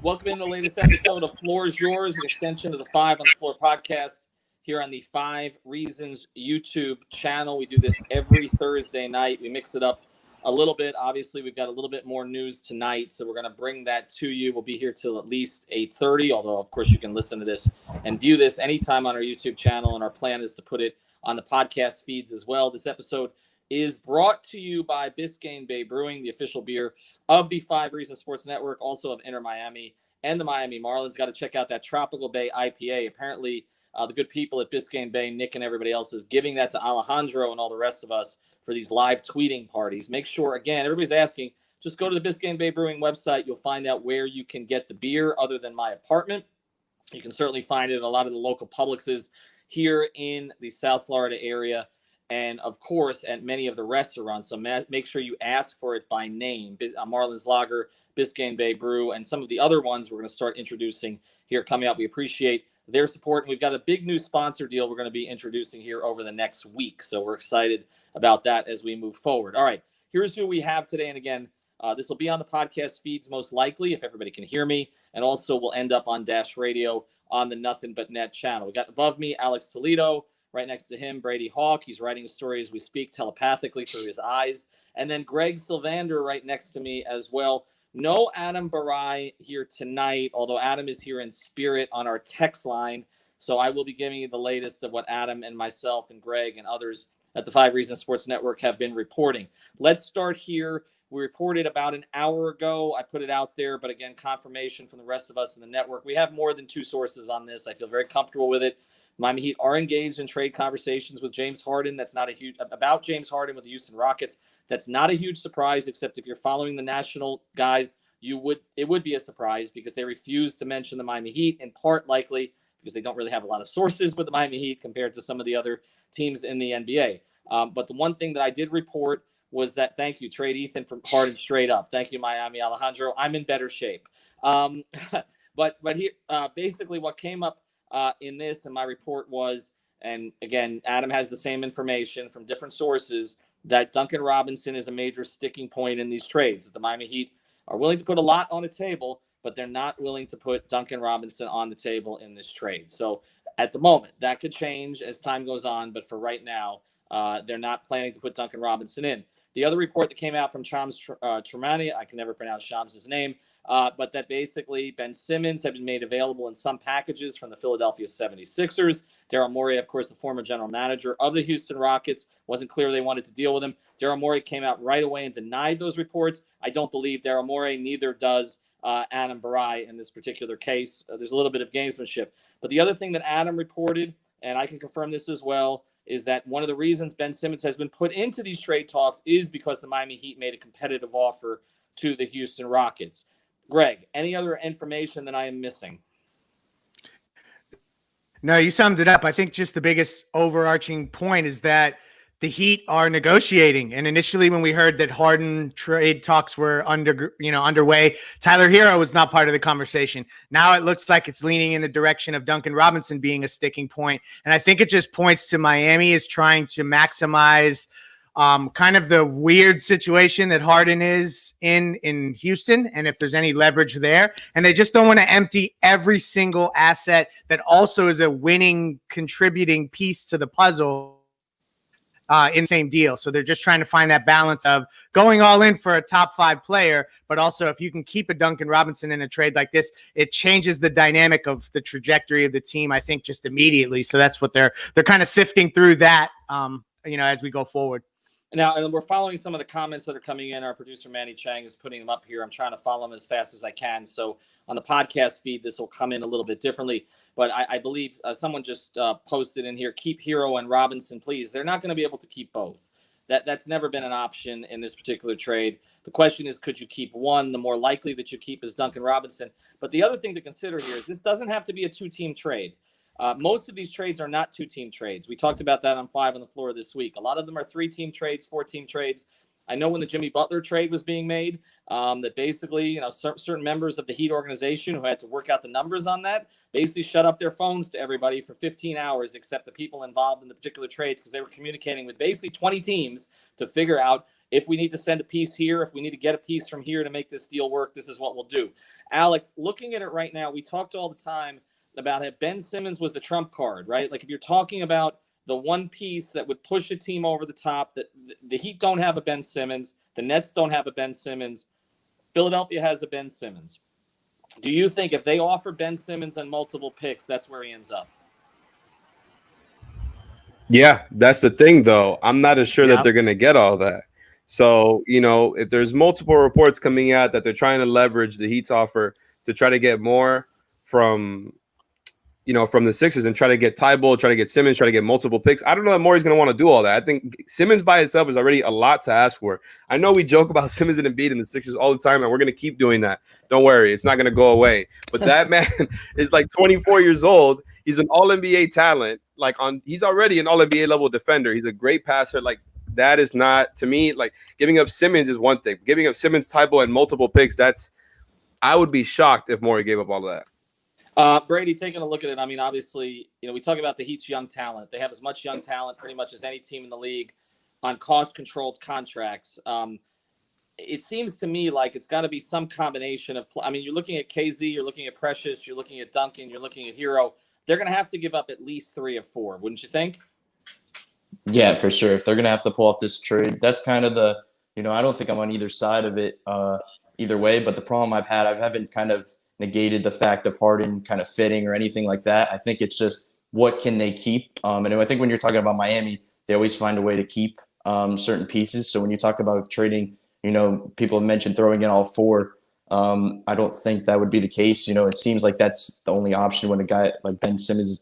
Welcome in the latest episode of Floor is Yours, an extension of the Five on the Floor podcast here on the 5 Reasons YouTube channel. We do this every Thursday night. We mix it up a little bit. Obviously, we've got a little bit more news tonight, so we're going to bring that to you. We'll be here till at least 8:30, although, of course, you can listen to this and view this anytime on our YouTube channel, and our plan is to put it on the podcast feeds as well. This episode is brought to you by Biscayne Bay Brewing, the official beer of the 5 Reasons Sports Network, also of Inter Miami and the Miami Marlins. Got to check out that Tropical Bay IPA. Apparently, the good people at Biscayne Bay, Nick and everybody else, is giving that to Alejandro and all the rest of us for these live tweeting parties. Make sure, again, everybody's asking, just go to the Biscayne Bay Brewing website. You'll find out where you can get the beer other than my apartment. You can certainly find it at a lot of the local Publixes here in the South Florida area, and of course at many of the restaurants. So make sure you ask for it by name. Marlins Lager, Biscayne Bay Brew, and some of the other ones we're going to start introducing here coming up. We appreciate their support, and we've got a big new sponsor deal we're going to be introducing here over the next week. So we're excited about that as we move forward. All right, here's who we have today. And again, this will be on the podcast feeds most likely if everybody can hear me, and also we'll end up on Dash Radio on the Nothing But Net channel. We got above me Alex Toledo. Right next to him, Brady Hawk. He's writing a story as we speak telepathically through his eyes. And then Greg Sylvander right next to me as well. No Adam Barai here tonight, although Adam is here in spirit on our text line. So I will be giving you the latest of what Adam and myself and Greg and others at the 5 Reasons Sports Network have been reporting. Let's start here. We reported about an hour ago. I put it out there, but again, confirmation from the rest of us in the network. We have more than 2 sources on this. I feel very comfortable with it. Miami Heat are engaged in trade conversations with James Harden. That's not a huge about James Harden with the Houston Rockets. That's not a huge surprise, except if you're following the national guys, it would be a surprise because they refuse to mention the Miami Heat, in part likely because they don't really have a lot of sources with the Miami Heat compared to some of the other teams in the NBA. But the one thing that I did report was that, thank you, trade Ethan from Harden straight up. Thank you, Miami, Alejandro. I'm in better shape. But here, basically what came up in this and my report was, and again, Adam has the same information from different sources, that Duncan Robinson is a major sticking point in these trades. That the Miami Heat are willing to put a lot on the table, but they're not willing to put Duncan Robinson on the table in this trade. So at the moment, that could change as time goes on, but for right now, they're not planning to put Duncan Robinson in. The other report that came out from Shams Charania, I can never pronounce Shams' name, but that basically Ben Simmons had been made available in some packages from the Philadelphia 76ers. Daryl Morey, of course, the former general manager of the Houston Rockets, wasn't clear they wanted to deal with him. Daryl Morey came out right away and denied those reports. I don't believe Daryl Morey, neither does Adam Barai in this particular case. There's a little bit of gamesmanship. But the other thing that Adam reported, and I can confirm this as well, is that one of the reasons Ben Simmons has been put into these trade talks is because the Miami Heat made a competitive offer to the Houston Rockets. Greg, any other information that I am missing? No, you summed it up. I think just the biggest overarching point is that the Heat are negotiating. And initially, when we heard that Harden trade talks were underway, Tyler Hero was not part of the conversation. Now it looks like it's leaning in the direction of Duncan Robinson being a sticking point. And I think it just points to Miami is trying to maximize kind of the weird situation that Harden is in Houston, and if there's any leverage there. And they just don't want to empty every single asset that also is a winning, contributing piece to the puzzle in the same deal. So they're just trying to find that balance of going all in for a top 5 player, but also if you can keep a Duncan Robinson in a trade like this, it changes the dynamic of the trajectory of the team, I think, just immediately. So that's what they're kind of sifting through that, as we go forward. Now, and we're following some of the comments that are coming in. Our producer, Manny Chang, is putting them up here. I'm trying to follow them as fast as I can. So on the podcast feed, this will come in a little bit differently. But I believe someone just posted in here, keep Hero and Robinson, please. They're not going to be able to keep both. That's never been an option in this particular trade. The question is, could you keep one? The more likely that you keep is Duncan Robinson. But the other thing to consider here is this doesn't have to be a 2-team trade. Most of these trades are not 2-team trades. We talked about that on 5 on the Floor this week. A lot of them are 3-team trades, 4-team trades. I know when the Jimmy Butler trade was being made, that basically, certain members of the Heat organization who had to work out the numbers on that basically shut up their phones to everybody for 15 hours, except the people involved in the particular trades, because they were communicating with basically 20 teams to figure out if we need to send a piece here, if we need to get a piece from here to make this deal work, this is what we'll do. Alex, looking at it right now, we talked all the time about how Ben Simmons was the trump card, right? Like if you're talking about the one piece that would push a team over the top, that the Heat don't have a Ben Simmons, the Nets don't have a Ben Simmons, Philadelphia has a Ben Simmons. Do you think if they offer Ben Simmons and multiple picks, that's where he ends up? Yeah, that's the thing, though. I'm not as sure that they're going to get all that. So, if there's multiple reports coming out that they're trying to leverage the Heat's offer to try to get more from the Sixers and try to get Tybalt, try to get Simmons, try to get multiple picks. I don't know that Morey's going to want to do all that. I think Simmons by itself is already a lot to ask for. I know we joke about Simmons and Embiid and the Sixers all the time, and we're going to keep doing that. Don't worry. It's not going to go away. But that man is like 24 years old. He's an all-NBA talent. He's already an all-NBA level defender. He's a great passer. Like, that is not, to me, like giving up Simmons is one thing. Giving up Simmons, Tybalt, and multiple picks, I would be shocked if Morey gave up all of that. Brady, taking a look at it, I mean, obviously, we talk about the Heat's young talent. They have as much young talent pretty much as any team in the league on cost-controlled contracts. It seems to me like it's got to be some combination of – I mean, you're looking at KZ, you're looking at Precious, you're looking at Duncan, you're looking at Hero. They're going to have to give up at least 3 of 4, wouldn't you think? Yeah, for sure. If they're going to have to pull off this trade, that's kind of the – I don't think I'm on either side of it either way, but the problem I haven't kind of – negated the fact of Harden kind of fitting or anything like that. I think it's just what can they keep? And I think when you're talking about Miami, they always find a way to keep certain pieces. So when you talk about trading, people have mentioned throwing in all 4. I don't think that would be the case. It seems like that's the only option when a guy like Ben Simmons is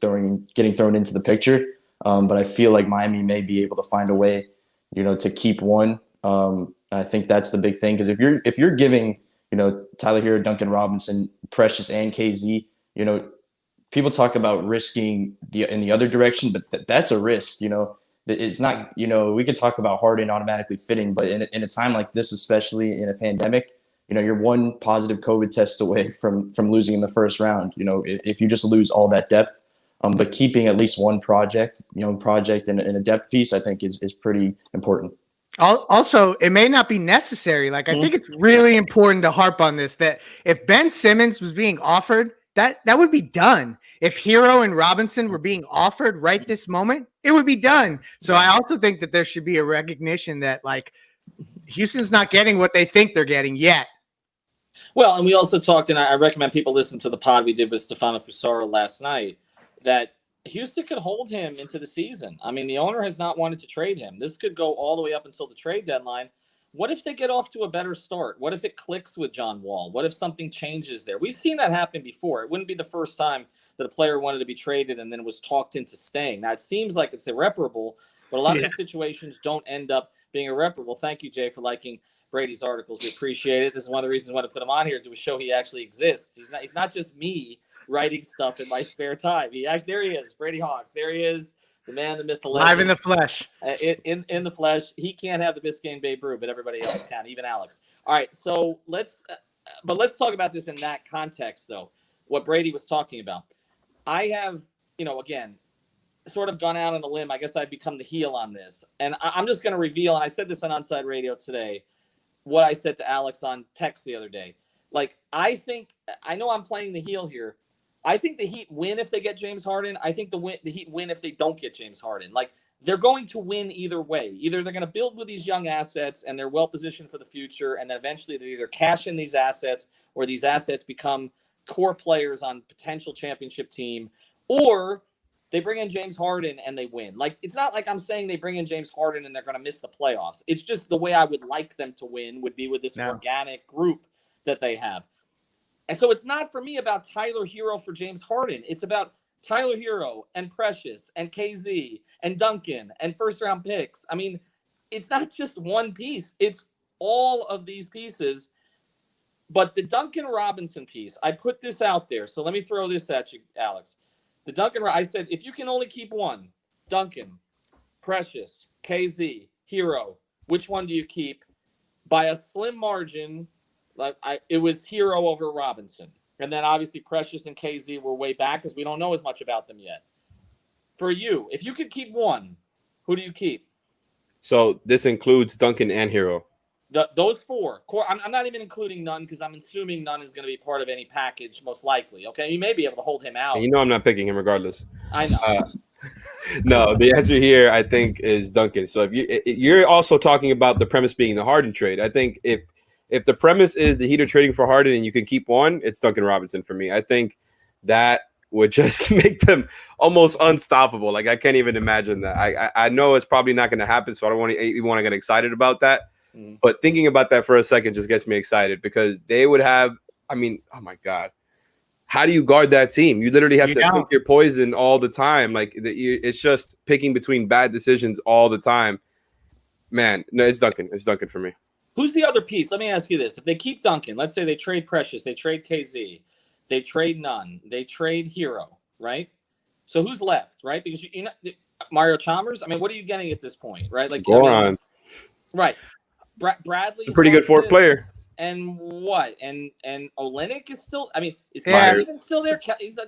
getting thrown into the picture. But I feel like Miami may be able to find a way, to keep one. I think that's the big thing, because if you're giving Tyler Hero, Duncan Robinson, Precious, and KZ, people talk about risking in the other direction, but that's a risk. It's not. We could talk about Harden automatically fitting, but in a time like this, especially in a pandemic, you're one positive COVID test away from losing in the first round. If you just lose all that depth, but keeping at least one young project and a depth piece, I think is pretty important. Also, it may not be necessary. Like, I think it's really important to harp on this, that if Ben Simmons was being offered, that would be done. If Hero and Robinson were being offered right this moment, it would be done. So I also think that there should be a recognition that, like, Houston's not getting what they think they're getting yet. Well, and we also talked, and I recommend people listen to the pod we did with Stefano Fusaro last night, that Houston could hold him into the season. I mean, the owner has not wanted to trade him. This could go all the way up until the trade deadline. What if they get off to a better start? What if it clicks with John Wall? What if something changes there? We've seen that happen before. It wouldn't be the first time that a player wanted to be traded and then was talked into staying. Now, it seems like it's irreparable, but a lot of these situations don't end up being irreparable. Thank you, Jay, for liking Brady's articles. We appreciate it. This is one of the reasons I want to put him on here, to show he actually exists. He's not just me writing stuff in my spare time. There he is, Brady Hawk. There he is, the man, the myth, the legend. Live in the flesh. In the flesh. He can't have the Biscayne Babe Ruth, but everybody else can, even Alex. All right, so let's talk about this in that context, though, what Brady was talking about. I have, again, sort of gone out on a limb. I guess I've become the heel on this. And I'm just going to reveal, and I said this on Onside Radio today, what I said to Alex on text the other day. Like, I know I'm playing the heel here. I think the Heat win if they get James Harden. I think the Heat win if they don't get James Harden. Like, they're going to win either way. Either they're going to build with these young assets and they're well positioned for the future, and then eventually they either cash in these assets or these assets become core players on potential championship team, or they bring in James Harden and they win. Like, it's not like I'm saying they bring in James Harden and they're going to miss the playoffs. It's just the way I would like them to win would be with this organic group that they have. And so it's not for me about Tyler Hero for James Harden. It's about Tyler Hero and Precious and KZ and Duncan and first-round picks. I mean, it's not just one piece. It's all of these pieces. But the Duncan Robinson piece, I put this out there. So let me throw this at you, Alex. I said, if you can only keep one, Duncan, Precious, KZ, Hero, which one do you keep? By a slim margin, it was Hero over Robinson. And then obviously Precious and KZ were way back because we don't know as much about them yet. For you, if you could keep one, who do you keep? So this includes Duncan and Hero. Those four. I'm not even including Nunn because I'm assuming Nunn is going to be part of any package, most likely. Okay, you may be able to hold him out. And you know I'm not picking him regardless. I know. No, the answer here I think is Duncan. So you're also talking about the premise being the Harden trade. I think if the premise is the Heat are trading for Harden and you can keep one, it's Duncan Robinson for me. I think that would just make them almost unstoppable. Like I can't even imagine that. I know it's probably not going to happen, so I don't even want to get excited about that. But thinking about that for a second just gets me excited because they would have. I mean, oh my God, how do you guard that team? You literally have to pick your poison all the time. Like it's just picking between bad decisions all the time. Man, no, it's Duncan. It's Duncan for me. Who's the other piece? Let me ask you this: if they keep Duncan, let's say they trade Precious, they trade KZ. They trade Nunn. They trade Hero, right? So who's left, right? Because you know Mario Chalmers. I mean, what are you getting at this point, right? Like Goran, right? Bradley, a pretty good fourth player. And what? And Olynyk is still. I mean, is Myers even still there?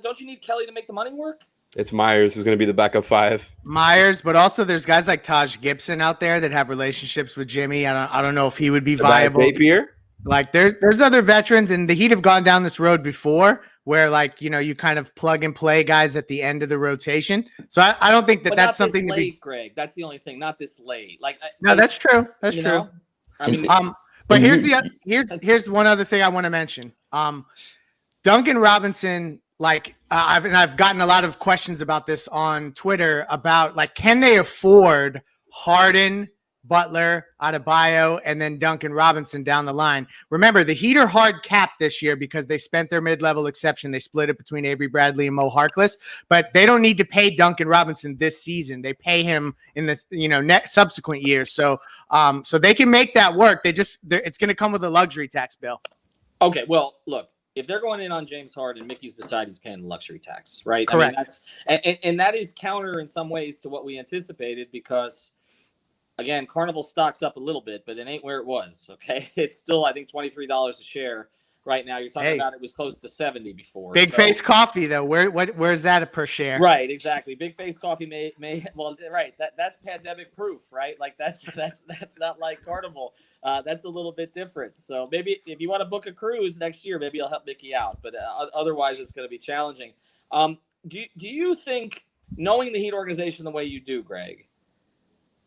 Don't you need Kelly to make the money work? It's Myers who's going to be the backup 5. Myers, but also there's guys like Taj Gibson out there that have relationships with Jimmy. I don't know if he would be viable. Napier? Like there's other veterans, and the Heat have gone down this road before where like, you know, you kind of plug and play guys at the end of the rotation. So I don't think but that's something late, to be. Greg. That's the only thing. Not this late. Like no, that's true. That's true. Know? I mean, but here's one other thing I want to mention. Duncan Robinson, like I've gotten a lot of questions about this on Twitter about like, can they afford Harden, Butler, Adebayo, and then Duncan Robinson down the line? Remember, the Heat are hard capped this year because they spent their mid-level exception. They split it between Avery Bradley and Mo Harkless, but they don't need to pay Duncan Robinson this season. They pay him in the next subsequent years. So they can make that work. It's going to come with a luxury tax bill. Okay, well, look. If they're going in on James Harden, Mickey's decided he's paying the luxury tax, right? Correct. I mean, and that is counter in some ways to what we anticipated because, again, Carnival stock's up a little bit, but it ain't where it was, okay? It's still, I think, $23 a share right now. You're talking about it was close to 70 before. Big Face Coffee, though. Where's that per share? Right, exactly. Big Face Coffee may well, right. That's pandemic proof, right? Like that's not like Carnival. That's a little bit different. So maybe if you want to book a cruise next year, maybe I'll help Mickey out. But otherwise, it's going to be challenging. Do you think, knowing the Heat organization the way you do, Greg,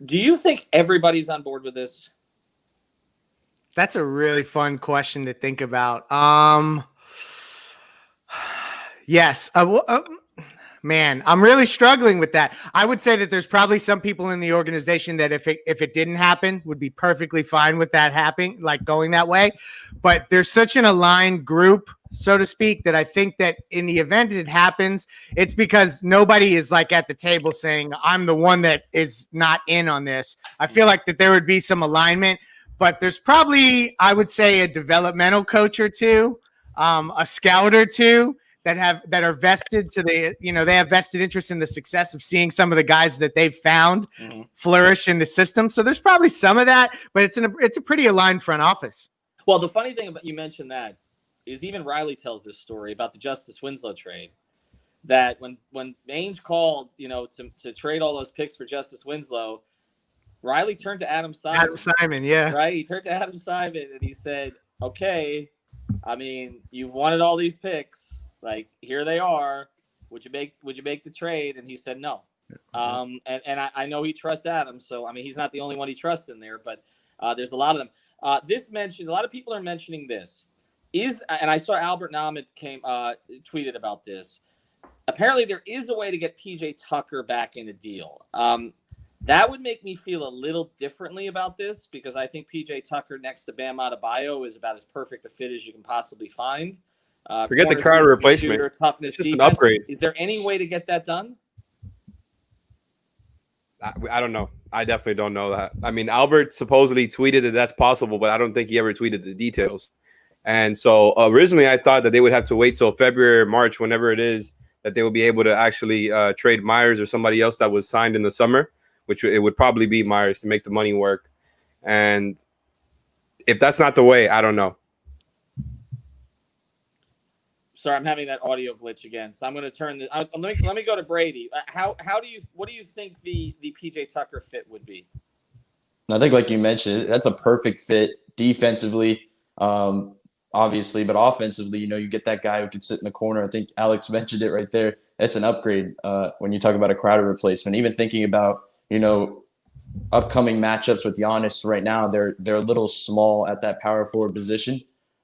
do you think everybody's on board with this? That's a really fun question to think about. Yes. Man, I'm really struggling with that. I would say that there's probably some people in the organization that if it didn't happen would be perfectly fine with that happening, like going that way. But there's such an aligned group, so to speak, that I think that in the event it happens, it's because nobody is like at the table saying, I'm the one that is not in on this. I feel like that there would be some alignment. But there's probably, I would say, a developmental coach or two, a scout or two that are vested to they have vested interest in the success of seeing some of the guys that they've found flourish in the system. So there's probably some of that, but it's a pretty aligned front office. Well, the funny thing about you mentioned that is even Riley tells this story about the Justice Winslow trade. That when Ainge called, to trade all those picks for Justice Winslow, Riley turned to Adam Simon. Yeah. Right? He turned to Adam Simon and he said, okay, I mean, you've wanted all these picks. Like, here they are. Would you make the trade? And he said no. And I know he trusts Adam. So, I mean, he's not the only one he trusts in there, but there's a lot of them. A lot of people are mentioning this. And I saw Albert Nahmad tweeted about this. Apparently, there is a way to get PJ Tucker back in a deal. That would make me feel a little differently about this because I think PJ Tucker next to Bam Adebayo is about as perfect a fit as you can possibly find. Forget the current replacement. Shooter, toughness, it's just defense. an upgrade. Is there any way to get that done? I don't know. I definitely don't know that. I mean, Albert supposedly tweeted that that's possible, but I don't think he ever tweeted the details. And so originally I thought that they would have to wait till February or March, whenever it is, that they would be able to actually trade Myers or somebody else that was signed in the summer, which it would probably be Myers to make the money work. And if that's not the way, I don't know. Sorry, I'm having that audio glitch again. So I'm going to turn this. Let me go to Brady. What do you think the PJ Tucker fit would be? I think, like you mentioned, that's a perfect fit defensively, obviously, but offensively, you get that guy who can sit in the corner. I think Alex mentioned it right there. It's an upgrade when you talk about a Crowder replacement. Even thinking about, upcoming matchups with Giannis right now, they're a little small at that power forward position.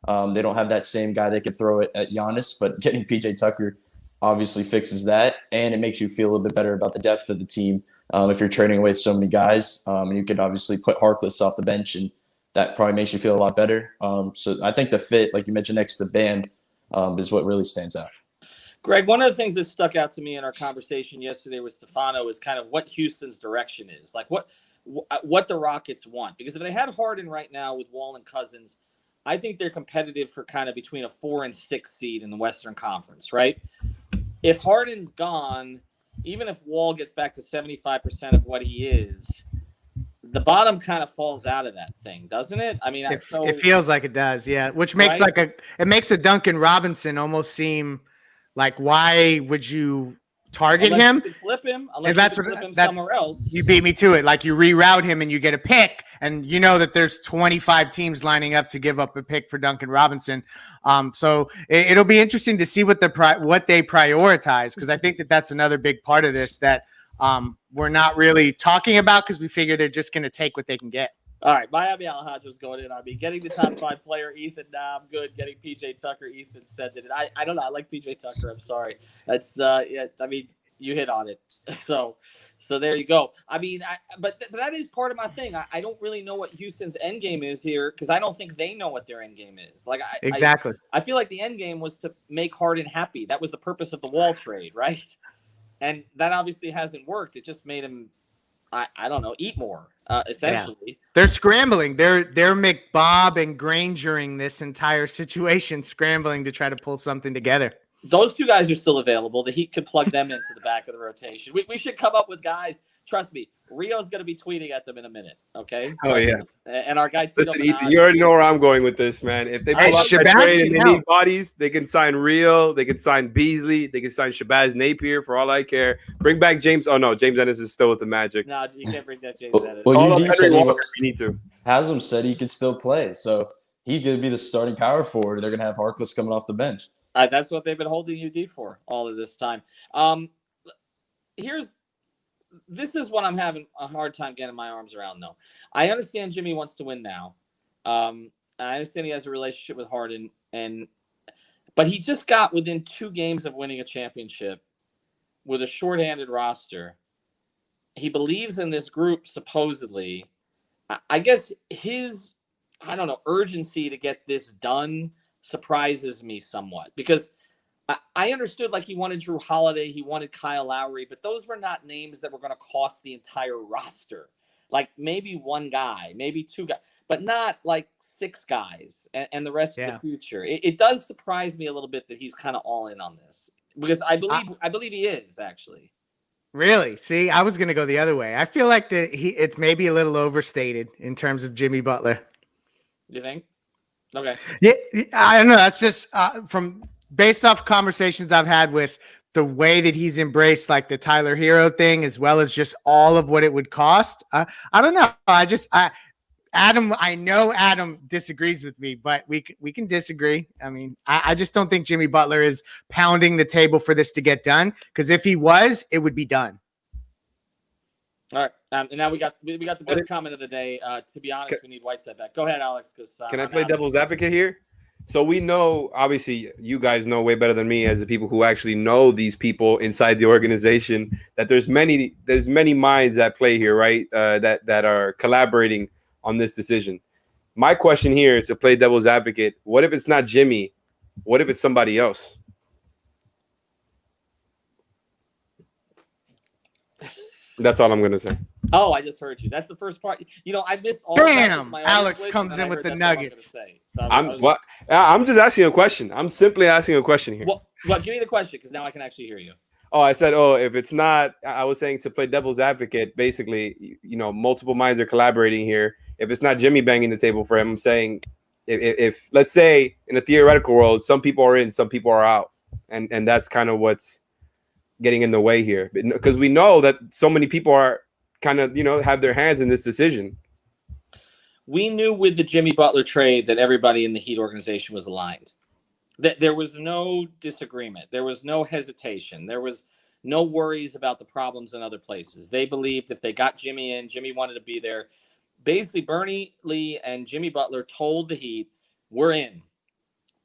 They don't have that same guy they can throw it at Giannis, but getting PJ Tucker obviously fixes that, and it makes you feel a little bit better about the depth of the team if you're trading away so many guys. And you could obviously put Harkless off the bench, and that probably makes you feel a lot better. So I think the fit, like you mentioned, next to Bam is what really stands out. Greg, one of the things that stuck out to me in our conversation yesterday with Stefano is kind of what Houston's direction is, like what the Rockets want. Because if they had Harden right now with Wall and Cousins, I think they're competitive for kind of between a 4 and 6 seed in the Western Conference, right? If Harden's gone, even if Wall gets back to 75% of what he is, the bottom kind of falls out of that thing, doesn't it? I mean, it feels like it does, yeah. Which makes it makes a Duncan Robinson almost seem like, why would you target him? You flip him, unless you flip him somewhere else. You beat me to it. Like, you reroute him and you get a pick, and you know that there's 25 teams lining up to give up a pick for Duncan Robinson. So it'll be interesting to see what they prioritize, because I think that's another big part of this that we're not really talking about, because we figure they're just going to take what they can get. All right, Miami Alejandro's going in on me. Getting the top 5 player, Ethan, nah, I'm good. Getting PJ Tucker, Ethan said it. I don't know. I like PJ Tucker. I'm sorry. That's yeah. I mean, you hit on it. So there you go. I mean, but that is part of my thing. I don't really know what Houston's end game is here, because I don't think they know what their end game is. Like, exactly. I feel like the end game was to make Harden happy. That was the purpose of the Wall trade, right? And that obviously hasn't worked. It just made him, I don't know, eat more, essentially. Yeah. They're scrambling. They're McBob and Grangering this entire situation, scrambling to try to pull something together. Those two guys are still available. The Heat could plug them into the back of the rotation. We should come up with guys. Trust me, Rio's going to be tweeting at them in a minute, okay? Oh, yeah. And our guy... Listen, Ethan, you already know where I'm going with this, man. If they pull up that trade and they need bodies, they can sign Rio, they can sign Beasley, they can sign Shabazz Napier, for all I care. Bring back James... Oh, no, James Ennis is still with the Magic. No, you can't bring that James Ennis. Well, you need to. Haslam said he could still play, so he's going to be the starting power forward. They're going to have Harkless coming off the bench. That's what they've been holding UD for all of this time. This is what I'm having a hard time getting my arms around, though. I understand Jimmy wants to win now. I understand he has a relationship with Harden, but he just got within 2 games of winning a championship with a shorthanded roster. He believes in this group, supposedly. I guess his, urgency to get this done surprises me somewhat, because I understood, like, he wanted Drew Holiday, he wanted Kyle Lowry, but those were not names that were going to cost the entire roster. Like, maybe 1 guy, maybe 2 guys, but not like 6 guys and the rest of the future. It does surprise me a little bit that he's kind of all in on this, because I believe he is, actually. Really? See, I was going to go the other way. I feel like it's maybe a little overstated in terms of Jimmy Butler. You think? Okay. Yeah, I don't know. That's just based off conversations I've had with the way that he's embraced, like, the Tyler Hero thing, as well as just all of what it would cost. I don't know. I know Adam disagrees with me, but we can disagree. I mean, I just don't think Jimmy Butler is pounding the table for this to get done, because if he was, it would be done. All right. And now we got the best comment of the day. To be honest, we need Whiteside back. Go ahead, Alex. Can I play devil's advocate here? So we know, obviously, you guys know way better than me, as the people who actually know these people inside the organization, that there's many minds at play here, right? That are collaborating on this decision. My question here is to play devil's advocate. What if it's not Jimmy? What if it's somebody else? That's all I'm going to say. Oh, I just heard you. That's the first part. I missed all. Damn, Alex comes in with the nuggets. I'm just asking a question. I'm simply asking a question here. Well, give me the question, because now I can actually hear you. Oh, I said, if it's not, I was saying to play devil's advocate, basically, multiple minds are collaborating here. If it's not Jimmy banging the table for him, I'm saying if let's say in a theoretical world, some people are in, some people are out. And that's kind of what's getting in the way here, because we know that so many people are kind of, have their hands in this decision. we knew with the Jimmy Butler trade that everybody in the Heat organization was aligned. That there was no disagreement. There was no hesitation. There was no worries about the problems in other places. They believed if they got Jimmy in, Jimmy wanted to be there. Basically, Bernie Lee and Jimmy Butler told the Heat, we're in.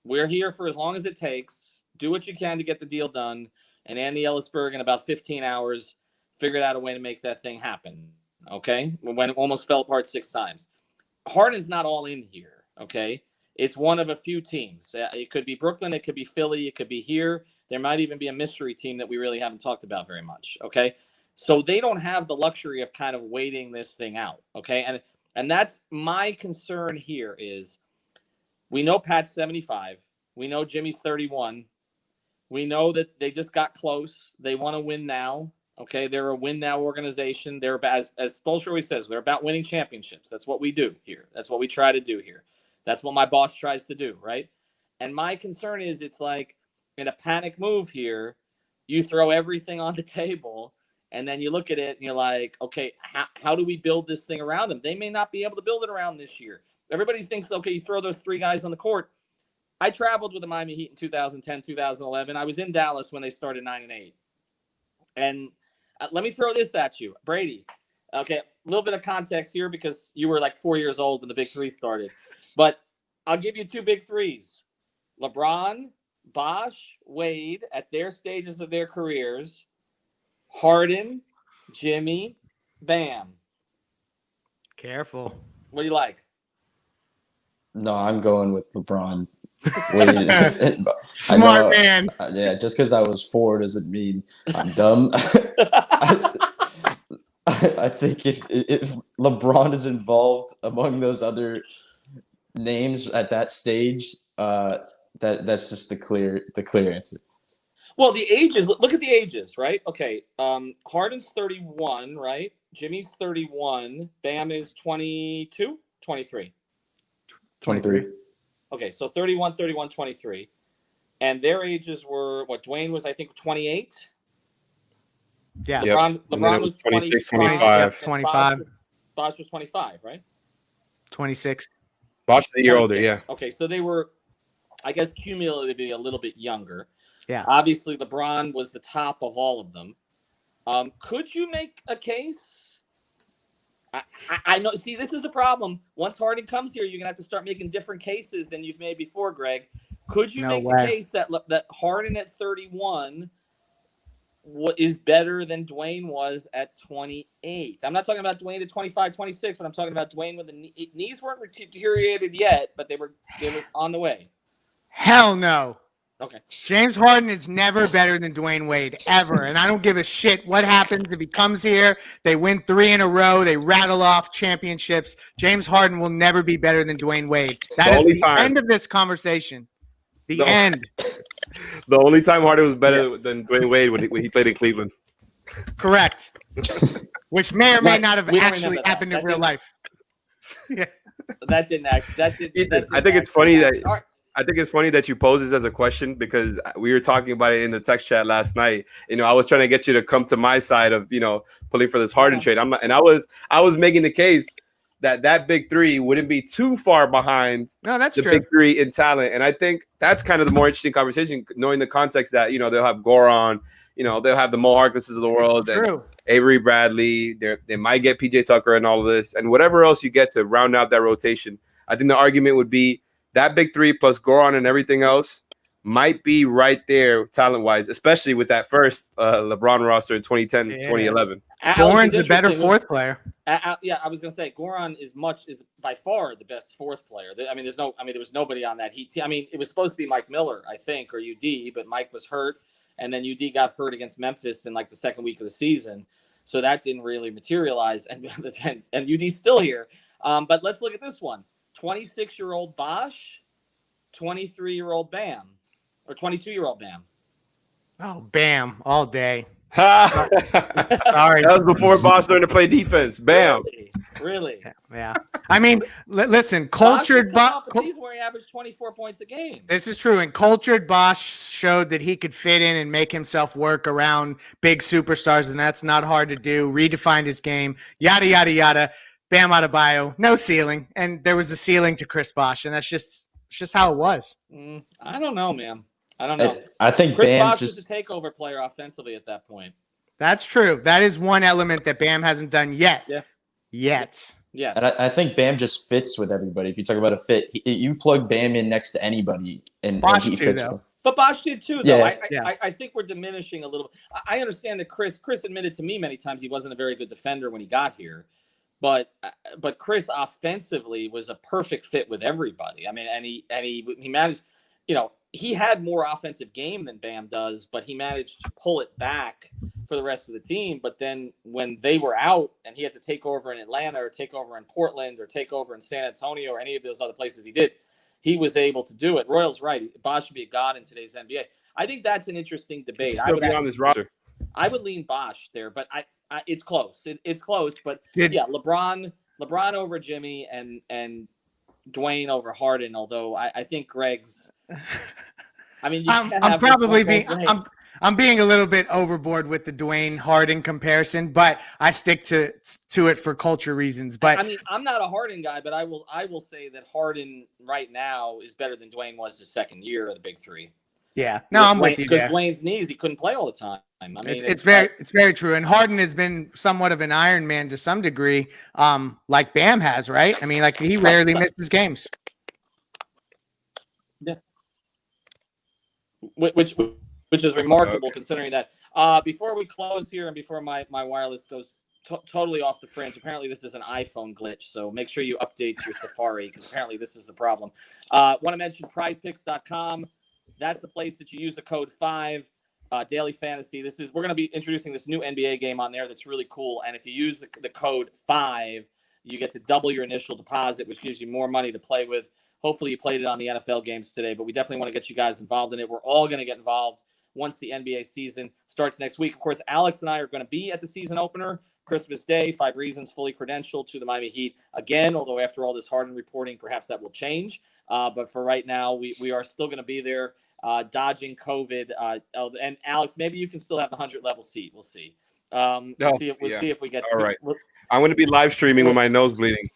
We're here for as long as it takes. Do what you can to get the deal done. And Andy Ellisberg, in about 15 hours, figured out a way to make that thing happen. Okay? When it almost fell apart 6 times. Harden's not all in here. Okay? It's one of a few teams. It could be Brooklyn. It could be Philly. It could be here. There might even be a mystery team that we really haven't talked about very much. Okay? So they don't have the luxury of kind of waiting this thing out. Okay? And that's my concern here is we know Pat's 75. We know Jimmy's 31. We know that they just got close. They want to win now. Okay, they're a win now organization. They're about, as Spoelstra always says, they're about winning championships. That's what we do here. That's what we try to do here. That's what my boss tries to do, right? And my concern is it's like in a panic move here, you throw everything on the table, and then you look at it and you're like, okay, how do we build this thing around them? They may not be able to build it around this year. Everybody thinks, okay, you throw those 3 guys on the court. I traveled with the Miami Heat in 2010, 2011. I was in Dallas when they started 9-8. And let me throw this at you, Brady. Okay, a little bit of context here because you were like 4 years old when the big 3 started. But I'll give you 2 big 3s. LeBron, Bosh, Wade at their stages of their careers. Harden, Jimmy, Bam. Careful. What do you like? No, I'm going with LeBron. Wade. Smart man. Yeah, just because I was 4 doesn't mean I'm dumb. I think if LeBron is involved among those other names at that stage, that's just the clear answer. Well, the ages, look at the ages, right? Okay. Harden's 31, right? Jimmy's 31. Bam is 22, 23. 23. Okay, so 31, 23. And their ages were, what, Dwayne was, I think, 28? Yeah. LeBron was 26, 25. 25. Bosh was 25, right? 26. Bosh is a year 26. older, yeah. Okay, so they were, I guess, cumulatively a little bit younger. Yeah. Obviously, LeBron was the top of all of them. Could you make a case? I know. See, this is the problem. Once Harden comes here, you're going to have to start making different cases than you've made before, Greg. Could you make the case that Harden at 31 is better than Dwayne was at 28? I'm not talking about Dwayne at 25, 26, but I'm talking about Dwayne when the knees weren't deteriorated yet, but they were on the way. Hell no. Okay. James Harden is never better than Dwayne Wade, ever. And I don't give a shit what happens if he comes here. They win 3 in a row. They rattle off championships. James Harden will never be better than Dwayne Wade. That is the end of this conversation. The end. The only time Harden was better than Dwayne Wade when he played in Cleveland. Correct. Which may or may not have actually happened in real life. Yeah. That didn't actually. I think it's funny that. I think it's funny that you pose this as a question because we were talking about it in the text chat last night. You know, I was trying to get you to come to my side of, pulling for this Harden trade. I was making the case that big 3 wouldn't be too far behind the big 3 in talent. And I think that's kind of the more interesting conversation, knowing the context that, they'll have Goran, they'll have the Mo Harklesses of the world, and Avery Bradley. They might get PJ Tucker and all of this and whatever else you get to round out that rotation. I think the argument would be that big 3 plus Goran and everything else might be right there talent-wise, especially with that first LeBron roster in 2010, 2011. Goran's a better 4th player. I was going to say Goran is by far the best 4th player. There was nobody on that Heat team. I mean, it was supposed to be Mike Miller, I think, or UD, but Mike was hurt, and then UD got hurt against Memphis in like the second week of the season. So that didn't really materialize, and UD's still here. But let's look at this one. 26-year-old Bosh, 23-year-old Bam, or 22-year-old Bam. Oh, Bam, all day. Sorry. That was before Bosh learned to play defense. Bam. Really? Yeah. I mean, listen, cultured Bosh. Season where he averaged 24 points a game. This is true. And cultured Bosh showed that he could fit in and make himself work around big superstars, and that's not hard to do. Redefined his game, yada, yada, yada. Bam Adebayo, no ceiling, and there was a ceiling to Chris Bosh, and that's just how it was. I don't know, man. I don't know. I think Chris Bam Bosh just was a takeover player offensively at that point. That's true. That is one element that Bam hasn't done yet. Yeah. Yeah. And I think Bam just fits with everybody. If you talk about a fit, you plug Bam in next to anybody, and he fits. But Bosh did too, though. Yeah. I think we're diminishing a little. I understand that Chris admitted to me many times he wasn't a very good defender when he got here, but Chris offensively was a perfect fit with everybody. I mean, and he managed. He had more offensive game than Bam does, but he managed to pull it back for the rest of the team. But then when they were out and he had to take over in Atlanta or take over in Portland or take over in San Antonio or any of those other places he was able to do it. Royal's right. Bosh should be a god in today's NBA. I think that's an interesting debate. Still be on this roster. I would lean Bosh there, but it's close. It's close, but LeBron over Jimmy and Dwayne over Harden. Although I think Greg's. I mean, I'm being a little bit overboard with the Dwayne Harden comparison, but I stick to it for culture reasons. But I mean, I'm not a Harden guy, but I will say that Harden right now is better than Dwayne was his second year of the Big Three. Yeah, no, I'm with you there. Because Dwayne's knees, he couldn't play all the time. I mean, it's very true. And Harden has been somewhat of an Iron Man to some degree, like Bam has, right? I mean, like he rarely misses games. Yeah. Which is remarkable considering that. Before we close here and before my wireless goes totally off the fringe, apparently this is an iPhone glitch, so make sure you update your Safari because apparently this is the problem. Want to mention prizepicks.com. That's the place that you use the code 5 daily fantasy. We're going to be introducing this new NBA game on there that's really cool, and if you use the code 5, you get to double your initial deposit, which gives you more money to play with. Hopefully you played it on the NFL games today, but we definitely want to get you guys involved in it. We're all going to get involved once the NBA season starts next week. Of course, Alex and I are going to be at the season opener, Christmas Day, 5 Reasons, fully credentialed to the Miami Heat again, although after all this Harden reporting, perhaps that will change. But for right now, we are still going to be there, dodging COVID. And Alex, maybe you can still have the 100-level seat. We'll see. We'll see if we get all right. I'm going to be live streaming with my nose bleeding.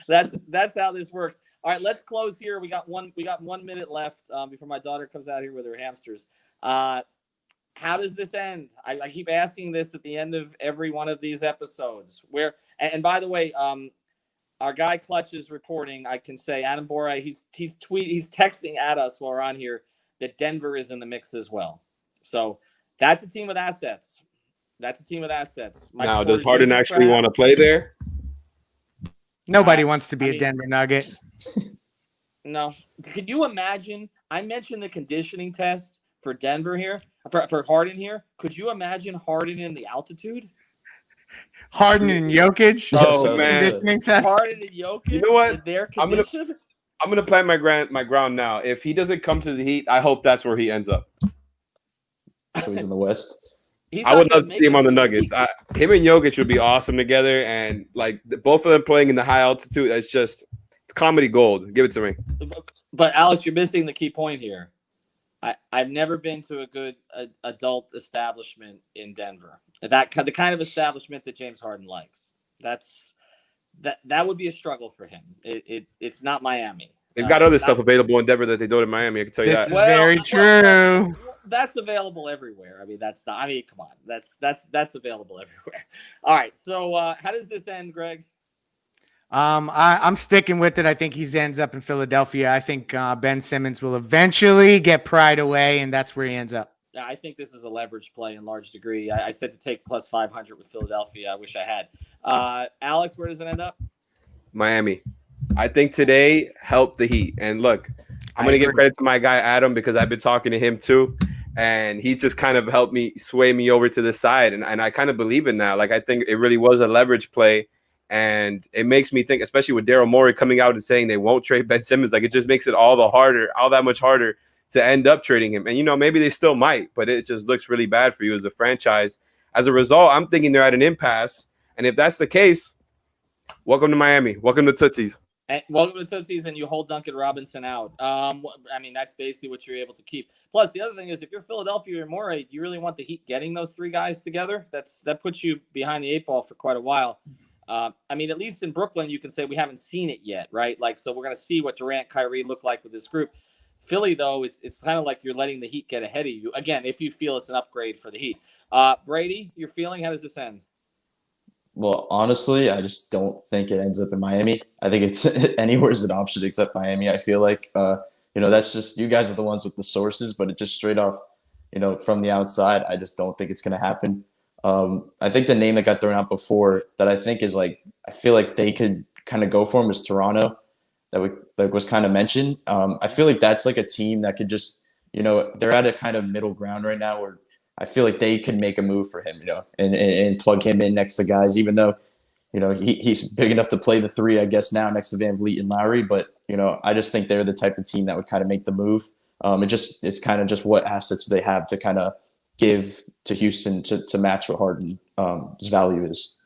That's how this works. All right, let's close here. We got 1 minute left before my daughter comes out here with her hamsters. How does this end? I keep asking this at the end of every one of these episodes. And by the way, our guy Clutch is reporting. I can say Adam Bora, he's texting at us while we're on here that Denver is in the mix as well. So that's a team with assets. Now, does Harden actually want to play there? Nobody wants to be a Denver Nugget. No. Could you imagine? I mentioned the conditioning test for Denver here, for Harden here. Could you imagine Harden in the altitude? Harden and Jokic. Oh man, Harden and Jokic. You know what? Their condition. I'm gonna plant my ground now. If he doesn't come to the Heat, I hope that's where he ends up. So he's in the West. I would love to see him on the Nuggets. Him and Jokic would be awesome together, and like both of them playing in the high altitude. It's comedy gold. Give it to me. But Alex, you're missing the key point here. I've never been to a good adult establishment in Denver. The kind of establishment that James Harden likes. That would be a struggle for him. It's not Miami. They've got other stuff available in Denver that they don't in Miami. I can tell you that. This is very true. That's available everywhere. I mean, that's not. I mean, come on. That's available everywhere. All right. So, how does this end, Greg? I'm sticking with it. I think he ends up in Philadelphia. I think Ben Simmons will eventually get pried away, and that's where he ends up. Yeah, I think this is a leverage play in large degree. I said to take plus 500 with Philadelphia. I wish I had. Alex, where does it end up? Miami. I think today helped the Heat. And look, I'm going to give credit to my guy, Adam, because I've been talking to him too. And he just kind of helped me sway me over to the side. And I kind of believe in that. Like, I think it really was a leverage play. And it makes me think, especially with Daryl Morey coming out and saying they won't trade Ben Simmons, like it just makes it all that much harder to end up trading him. And, maybe they still might, but it just looks really bad for you as a franchise. As a result, I'm thinking they're at an impasse. And if that's the case, welcome to Miami. Welcome to Tootsies. And welcome to the season. You hold Duncan Robinson out. I mean, that's basically what you're able to keep. Plus, the other thing is, if you're Philadelphia or Morey, do you really want the Heat getting those three guys together? That puts you behind the eight ball for quite a while. I mean, at least in Brooklyn, you can say we haven't seen it yet, right? Like, so we're going to see what Durant, Kyrie look like with this group. Philly, though, it's kind of like you're letting the Heat get ahead of you. Again, if you feel it's an upgrade for the Heat. Brady, your feeling, how does this end? Well, honestly, I just don't think it ends up in Miami. I think it's anywhere's an option except Miami. I feel like, that's just, you guys are the ones with the sources, but it just straight off, from the outside, I just don't think it's going to happen. I think the name that got thrown out before that I think is like, I feel like they could kind of go for him is Toronto, that was kind of mentioned. I feel like that's like a team that could just, they're at a kind of middle ground right now where I feel like they can make a move for him, and plug him in next to guys, even though, he's big enough to play the three, I guess, now next to Van Vliet and Lowry. But, I just think they're the type of team that would kind of make the move. It's kind of just what assets they have to kind of give to Houston to match what Harden's value is.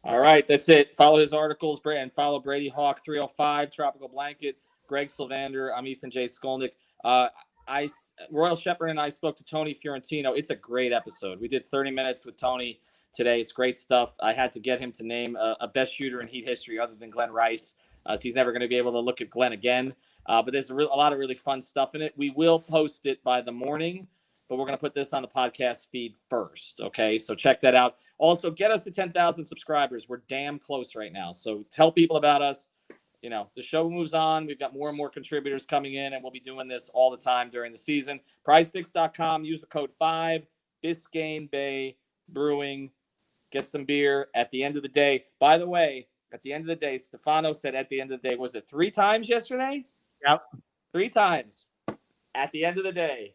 All right, that's it. Follow his articles and follow Brady Hawk 305, Tropical Blanket, Greg Sylvander. I'm Ethan J. Skolnick. Royal Shepherd and I spoke to Tony Fiorentino. It's a great episode. We did 30 minutes with Tony today. It's great stuff. I had to get him to name a best shooter in Heat history other than Glenn Rice. So he's never going to be able to look at Glenn again. But there's a lot of really fun stuff in it. We will post it by the morning, but we're going to put this on the podcast feed first. Okay, so check that out. Also, get us to 10,000 subscribers. We're damn close right now. So tell people about us. The show moves on. We've got more and more contributors coming in, and we'll be doing this all the time during the season. PrizePicks.com. Use the code 5. Biscayne Bay Brewing. Get some beer at the end of the day. By the way, at the end of the day, Stefano said at the end of the day, was it 3 times yesterday? Yep. 3 times. At the end of the day.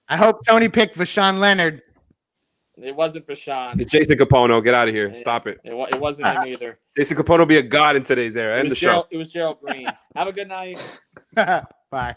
I hope Tony picked Vashawn Leonard. It wasn't Vashawn. It's Jason Capono. Get out of here. Stop it. It wasn't him either. Jason Capono be a god in today's era. End the show. It was Gerald Green. Have a good night. Bye.